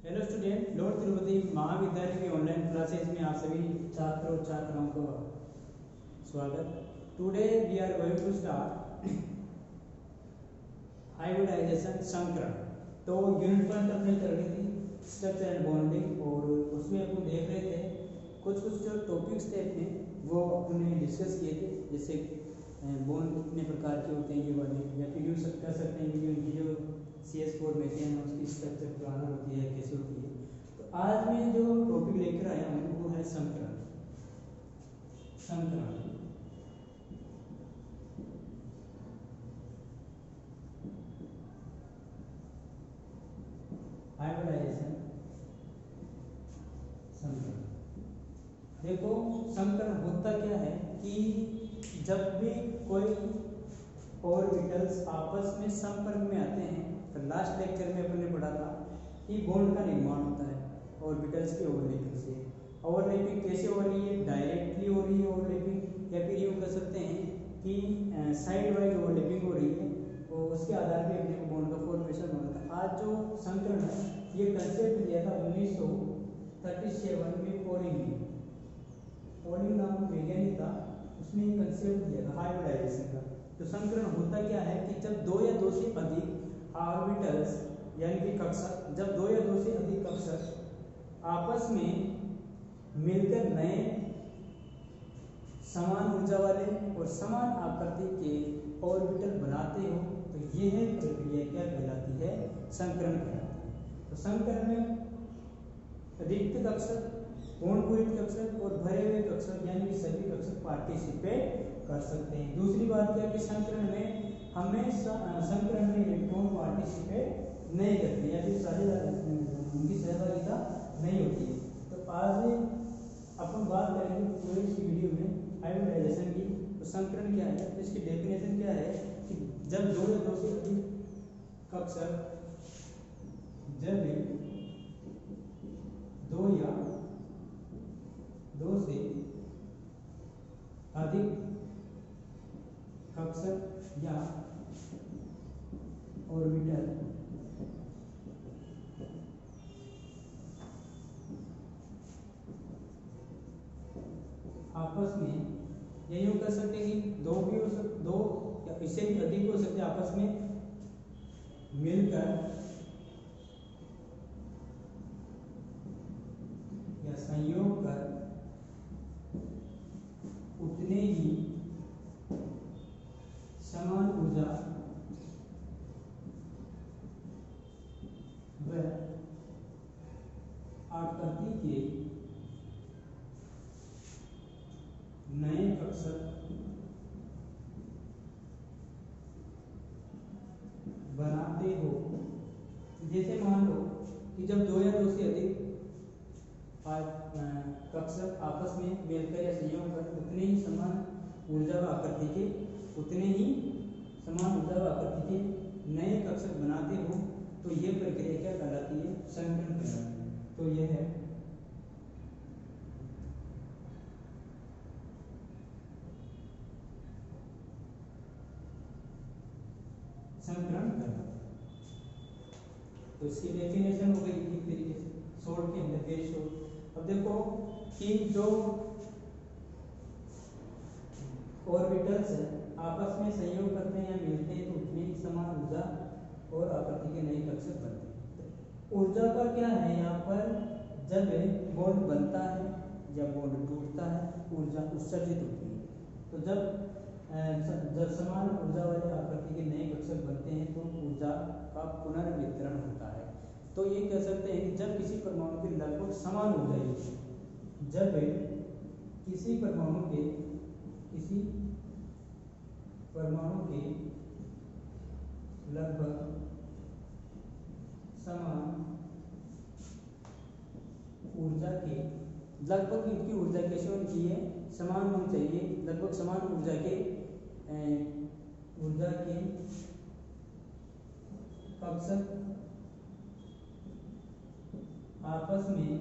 Hello student, Lord Tirupati महाविद्यालय की online classes में आप सभी छात्रों और छात्राओं को स्वागत। Today we are going to start hybridisation संकरण। तो यूनिट 1 अपने कर रही थी स्ट्रक्चर एंड बॉन्डिंग, और उसमें अपन देख रहे थे कुछ जो टॉपिक्स थे अपने वो अपने डिस्कस किए थे, जैसे बॉन्ड कितने प्रकार के होते हैं ये वाले, या फिर यूज कर सकते हैं कि उनकी जो CH4 मीथेन है उसकी स्ट्रक्चर प्लानर होती है, कैसे होती है। तो आज मैं जो टॉपिक लेकर आया हूँ वो है संकरण। संकरण हाइब्रिडाइजेशन संकरण। देखो, संकरण होता क्या है कि जब भी कोई ऑर्बिटल्स आपस में संपर्क में आते हैं, तो लास्ट लेक्चर में अपन ने पढ़ा था कि बॉन्ड का निर्माण होता है ऑर्बिटल्स के ओवरलैपिंग से। ओवरलैपिंग कैसे हो रही है? डायरेक्टली हो रही है ओवरलैपिंग, या फिर यूँ कह सकते हैं कि साइड वाइज ओवरलैपिंग हो रही है, और उसके आधार पर अपने को बॉन्ड का फॉर्मेशन होता था। आज जो संकरण है ये कंसेप्ट दिया था 1937 में पोलिंग नामक वैज्ञानिक था, उसने एक कंसेप्ट दिया था हाइब्रिडाइजेशन का। तो संकरण होता क्या है कि जब दो या दो से अधिक ऑर्बिटल्स यानी कि कक्षक, जब दो या दो से अधिक कक्षक आपस में मिलकर नए समान ऊर्जा वाले और समान आकृति के ऑर्बिटल बनाते हो, तो यह प्रक्रिया क्या कहलाती है? संकरण कहलाती है। तो संकरण में रिक्त कक्षक, पूर्णपूरित कक्षक और भरे हुए कक्षक यानी कि सभी कक्षक पार्टिसिपेट कर सकते हैं। दूसरी बात क्या कि संकरण में हमेशा संकरण में इलेक्ट्रॉन पार्टिसिपेट नहीं करते या फिर सारी उनकी सहभागिता नहीं होती है। तो आज अपन बात करेंगे पूरे इस वीडियो में हाइब्रिडाइजेशन की। तो संकरण क्या है, तो इसकी डेफिनेशन क्या है कि जब दो या दो से अधिक कक्षक, जब दो या दो से अधिक कक्षक या ऑर्बिटल आपस में, या यूँ कह सकते हैं कि दो भी हो सकते, दो या इससे भी अधिक हो सकते आपस में मिलकर या संयोग कर उतने ही समान ऊर्जा व आकृति के नए कक्षक बनाते हो। जैसे मान लो कि जब दो या दो से अधिक कक्षक आपस में मिलकर या संयोग कर उतने ही समान ऊर्जा व आकृति के नए कक्षक बनाते हो, तो यह प्रक्रिया क्या कहलाती है? संकरण कहलाती है। तो यह है संकरण कहलाता है। तो इसकी डेफिनेशन हो गई एक तरीके से शॉर्ट के अंदर, वेरी शॉर्ट। अब देखो कि जो ऑर्बिटल्स है आपस में संयोग करते हैं या मिलते हैं, तो उतनी ही समान ऊर्जा और आकृति के नए कक्षक बनते हैं। ऊर्जा का क्या है यहाँ पर? जब बॉन्ड बनता है या बॉन्ड टूटता है, ऊर्जा उत्सर्जित होती है। तो जब समान ऊर्जा वाले आकृति के नए कक्षक बनते हैं तो ऊर्जा का पुनर्वितरण होता है। तो ये कह सकते हैं कि जब किसी परमाणु की लगभग समान ऊर्जा होती है, जब किसी परमाणु के लगभग समान ऊर्जा के, लगभग इनकी ऊर्जा कैसे होनी है? समान होनी चाहिए। लगभग समान ऊर्जा के कक्षक आपस में,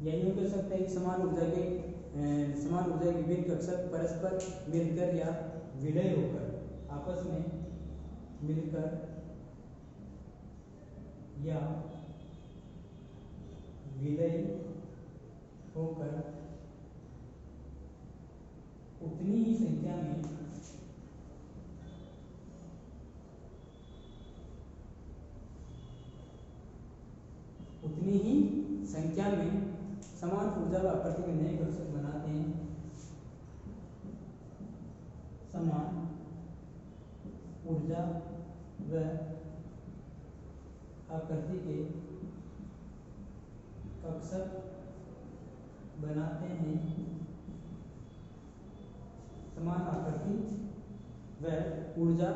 या यूँ कह सकते हैं कि समान ऊर्जा के विभिन्न कक्षक परस्पर मिलकर या विलय होकर आपस में मिलकर या विलय होकर उतनी ही संख्या में समान ऊर्जा व आकृति के नए कक्षक बनाते हैं। समान ऊर्जा व आकृति के कक्षक बनाते हैं। समान आकृति व ऊर्जा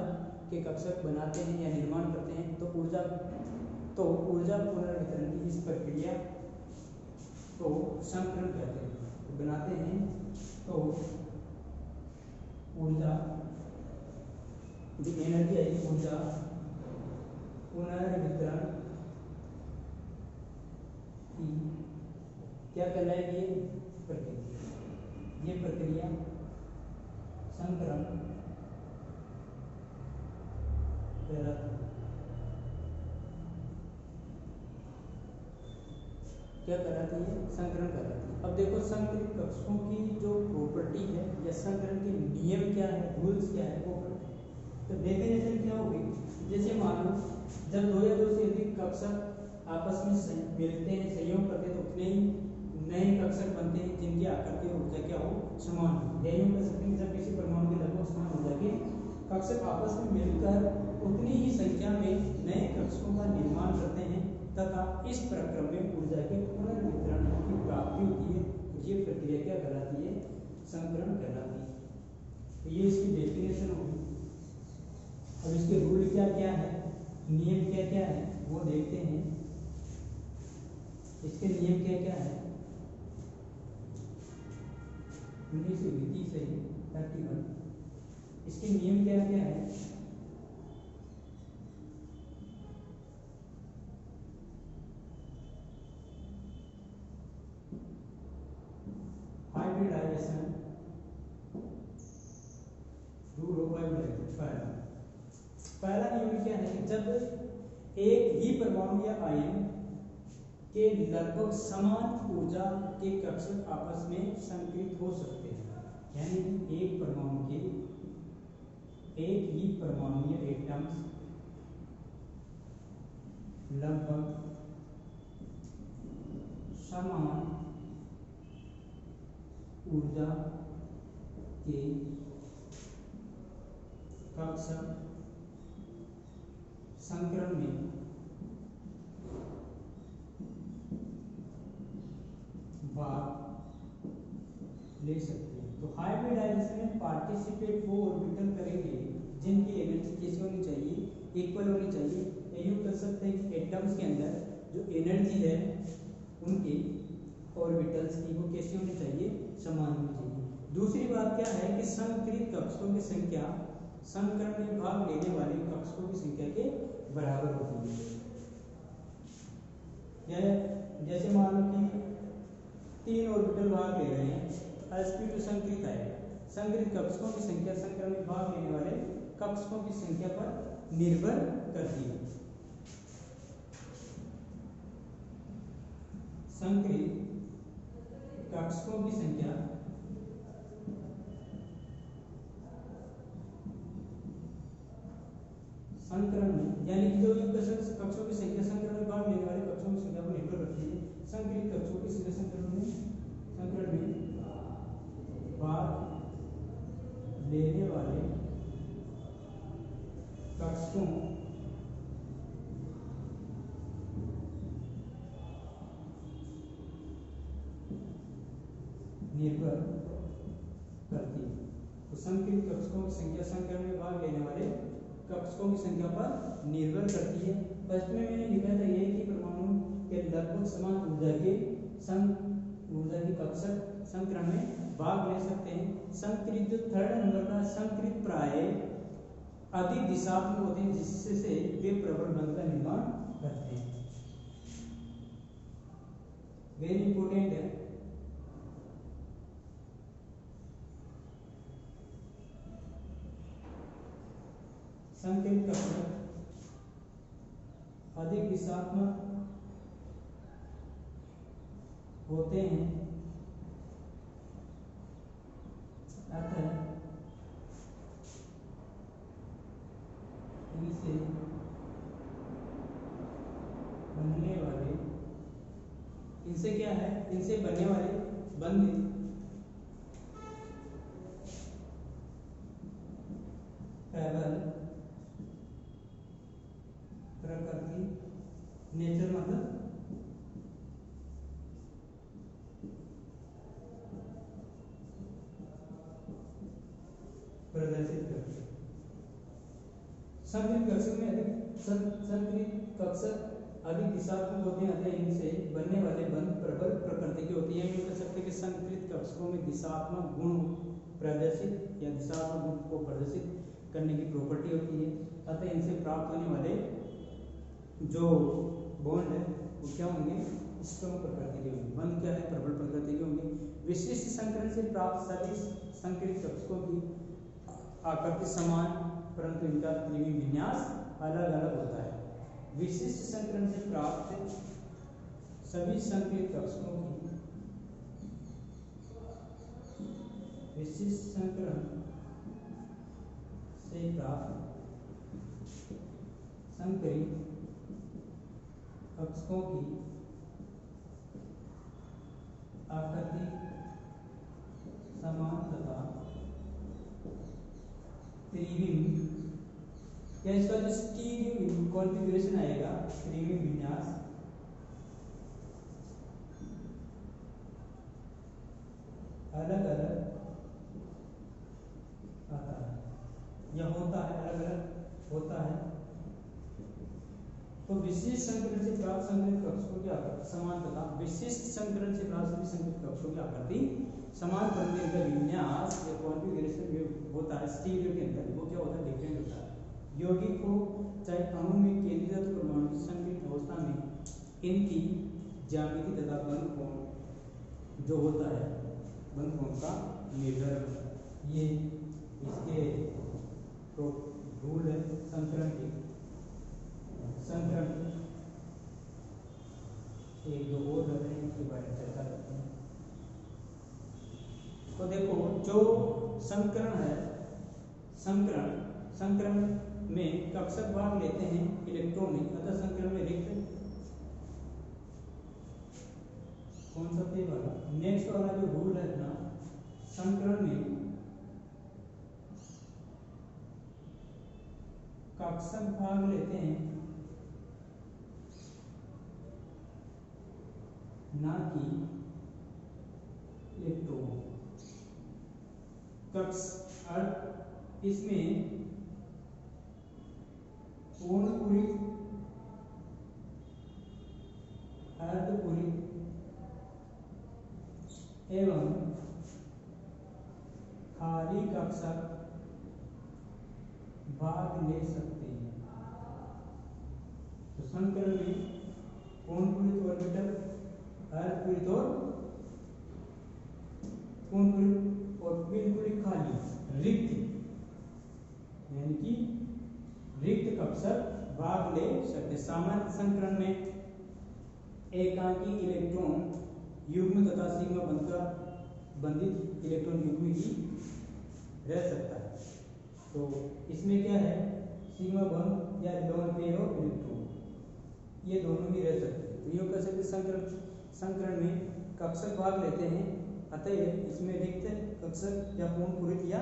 के कक्षक बनाते हैं या निर्माण करते हैं। तो ऊर्जा पुनर्वितरण की इस प्रक्रिया को संकरण कहते हैं। तो बनाते हैं तो ऊर्जा जो एनर्जी है ऊर्जा पुनर्वितरण की क्या कहलाएगी प्रक्रिया। ये प्रक्रिया संकरण कहलाती है। क्या कहलाती है? संकरण कहलाती है। अब देखो संकरित कक्षकों की जो प्रॉपर्टी है या संकरण के नियम क्या है, रूल्स क्या है वो पढ़ते हैं। तो डेफिनेशन क्या होगी, जैसे मान लो जब दो या दो से अधिक कक्षक आपस में मिलते हैं, संयोग करते हैं, तो उतने ही नए कक्षक बनते हैं जिनकी आकृति और ऊर्जा क्या हो, समान हो। यही हम कह सकते हैं जब किसी परमाणु के लगभग समान ऊर्जा के कक्षक आपस में मिलकर उतनी ही संख्या में नए कक्षकों का निर्माण करते हैं तथा इस प्रक्रम में ऊर्जा के पुनर्वितरण की प्राप्ति होती है। ये प्रक्रिया क्या कहलाती है? संकरण कहलाती है। तो ये इसकी डेफिनेशन होगी। अब इसके रूल क्या क्या है, नियम क्या क्या है वो देखते हैं। इसके नियम क्या क्या है? 1920 से 31 इसके नियम क्या क्या है? Hybridisation rule of hybridisation. पहला नियम क्या है? जब एक ही परमाणु या आयन के लगभग समान ऊर्जा के कक्षक आपस में संकरित हो सकते हैं, यानी एक परमाणु के एक ही परमाणु या एटम्स लगभग समान ऊर्जा के कक्षक संकरण में भाग ले सकते हैं। तो हाइब्रिडाइजेशन में पार्टिसिपेट वो ऑर्बिटल करेंगे जिनकी एनर्जी कैसी होनी चाहिए, इक्वल होनी चाहिए। या यूं कर सकते हैं कि एटम्स के अंदर जो एनर्जी है उनकी ऑर्बिटल्स की वो कैसी होनी चाहिए, समान होनी चाहिए। दूसरी बात क्या है कि संकरित कक्षकों की संख्या संकरण में भाग लेने वाले कक्षकों की संख्या के बराबर होती है। जैसे मान लो कि 3 ऑर्बिटल भाग ले रहे हैं, sp2 संकरित है। संकरित कक्षकों की संख्या संकरण में भाग लेने वाले कक्षकों की संख्या पर निर्भर करती है। संकरित कक्षकों की संख्या संकरण में, यानी कि जो कक्षों की संख्या संकरण में भाग लेने वाले कक्षों की संख्या पर निर्भर करती है। संकरित कक्षों की संख्या संकरण में भाग लेने वाले कक्षों निर्भर करती है। तो संकरित कक्षकों की संख्या संकरण में भाग लेने वाले कक्षकों की संख्या पर निर्भर करती है। फर्स्ट में मैंने लिखा था ये कि परमाणु के लगभग समान ऊर्जा के कक्षक संकरण में भाग ले सकते हैं। संकरित जो थर्ड नंबर का संकरित प्राय अधिक दिशात्मक होते हैं जिससे वे प्रबल बंध का निर्माण करते हैं। वेरी इंपॉर्टेंट है। संकरित कक्षक अधिक दिशात्मक होते हैं, अतः इनसे बनने वाले, इनसे क्या है, इनसे बनने वाले बंध प्रबल प्रकृति, नेचर मतलब प्रदर्शित करते हैं। संकरित कक्षक में संकरित कक्षक अधिक दिशात्मक होते हैं, अतः इनसे बनने वाले बंध प्रबल प्रकृति की होती है। हम कह सकते हैं कि संकरित कक्षकों में दिशात्मक गुण प्रदर्शित या दिशात्मक गुण को प्रदर्शित करने की प्रॉपर्टी होती है, अतः इनसे प्राप्त होने वाले जो बॉन्ड है वो क्या होंगे, स्ट्रॉन्ग प्रकृति के होंगे। बंध क्या है, प्रबल प्रकृति के होंगे। विशिष्ट संकरण से प्राप्त सभी संकरित कक्षकों की आकृति समान, परंतु इनका त्रिविम विन्यास अलग अलग होता है। विशिष्ट संकरण से प्राप्त सभी संकरित कक्षकों की, विशिष्ट संकरण से प्राप्त संकरित कक्षकों की आकृति समान तथा त्रिविम, या इसका जो स्टीरियो कॉन्फ़िगरेशन आएगा, त्रिविम विन्यास, अलग अलग आता है या होता है, अलग अलग होता है। तो विशिष्ट संकरण से प्राप्त संकरित कक्षकों की आकृति समान तथा विशिष्ट संकरण से प्राप्त सभी संकरित कक्षकों की आकृति समान करने का विन्यास या कॉन्फ़िगरेशन जो होता है स्टीरियो के अंदर, वो क्या होता है, डिफरेंट होता है। यौगिक को चाहे अणु में केंद्रीकृत परमाणु की संकरित अवस्था में इनकी ज्यामिति तथा बंध कोण जो होता है, बंध कोण का निर्भर, ये इसके रूल है संकरण के। संकरण एक दो और रहते हैं, इसके बारे में चर्चा करते हैं। तो देखो जो संकरण है, संकरण में कक्षक भाग लेते हैं इलेक्ट्रॉनिक, अतः संकरण में रिक्त कौन सा थे वाला, नेक्स्ट वाला जो रूल है ना, संकरण में कक्षक भाग लेते हैं ना कि इलेक्ट्रॉन। कक्ष इसमें पूर्णपूरित, अर्धपूरित एवं खाली कक्षक भाग ले सकते हैं। तो संकरण में पूर्णपूरित ऑर्बिटल, अर्धपूरित और पूर्णपूरित और बिल्कुल खाली रिक्त, यानी कि रिक्त कक्षक भाग ले सकते। सामान्य संकरण में एकांकी इलेक्ट्रॉन युग्म तथा सिग्मा बंधित इलेक्ट्रॉन युग्म ही रह सकता है। तो इसमें क्या है, सिग्मा बंध या लोन पेयर ऑफ इलेक्ट्रॉन, ये दोनों ही रह सकते हैं। तो ये कह सकते संकरण में कक्षक भाग लेते हैं, अतः इसमें रिक्त कक्षक या पूर्णपूरित या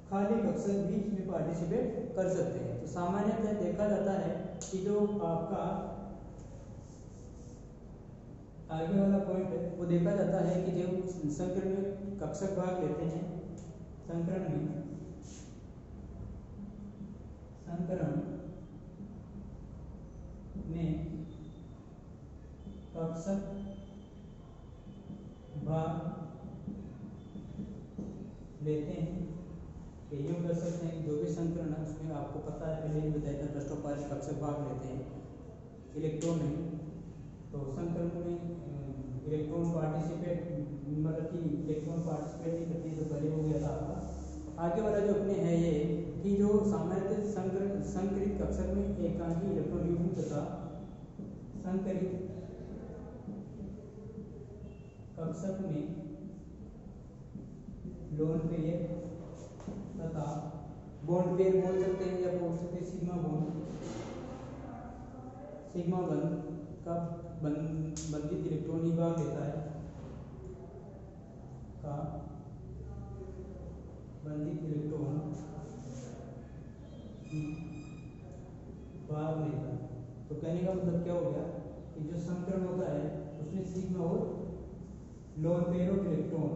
खाली कक्षक भी इसमें पार्टिसिपेट कर सकते हैं। तो सामान्यतः देखा जाता है कि जो आपका आगे वाला पॉइंट है वो देखा जाता है कि जब संकरण में कक्षक भाग लेते हैं, संकरण में कक्षक भाग लेते हैं, यूं कर सकते हैं जो भी संकरण है उसमें आपको पता है, पहले ही बताया था, फर्स्ट ऑफ ऑल कक्षक भाग लेते हैं इलेक्ट्रॉन में। तो संकरण में इलेक्ट्रॉन पार्टिसिपेट, मतलब कि इलेक्ट्रॉन पार्टिसिपेट नहीं करते, तो पहले हो गया था आपका। आगे वाला जो अपने है ये कि जो सामान्यतः संकरित कक्षक में एकांकी इलेक्ट्रॉन युग्म तथा संकरित कक्षक में लोन पेयर तथा बॉन्ड पेयर बोल सकते हैं या बोल सकते हैं सिग्मा बॉन्ड, सिग्मा बंध का बंधित इलेक्ट्रॉन ही भाग लेता है, का बंधित इलेक्ट्रॉन भाग लेता है। तो कहने का मतलब क्या हो गया कि जो संकरण होता है उसमें सिग्मा और लोन पेयर ऑफ इलेक्ट्रॉन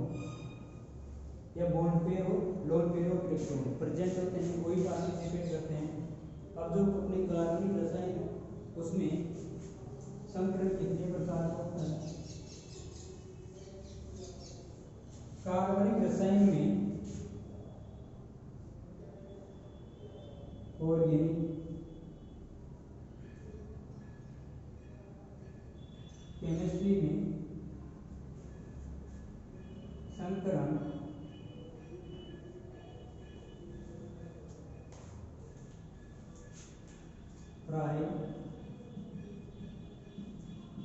या बॉन्ड पेयर और lone pair of electron present होते हैं, कोई पार्टिसिपेट करते हैं। अब जो अपने कार्बनिक रसायन उसमें संकरण कितने प्रकार का होता है? कार्बनिक रसायन में ऑर्गेनिक, केमिस्ट्री में संकरण, प्राय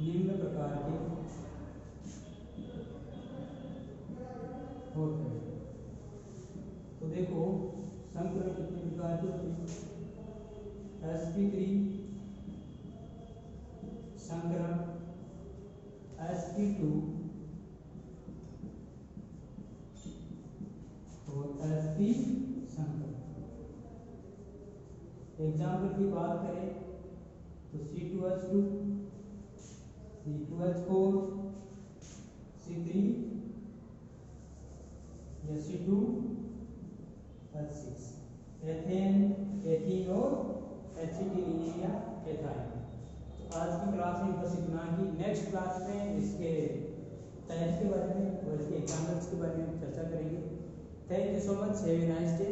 निम्न प्रकार के होते हैं। तो देखो संकरण कितने प्रकार के होते हैं? sp3 संकरण, sp2 और sp संकरण। एग्जाम्पल की बात करें तो C2H2, C2H4, C3 या C2H6, एथेन, एथीन और एसिटिलीन या एथाइन। तो आज की क्लास में बस इतना ही। नेक्स्ट क्लास में इसके टाइप्स के बारे में और इसके एग्जाम्पल्स के बारे में चर्चा करेंगे। Thank you so much, have a nice day.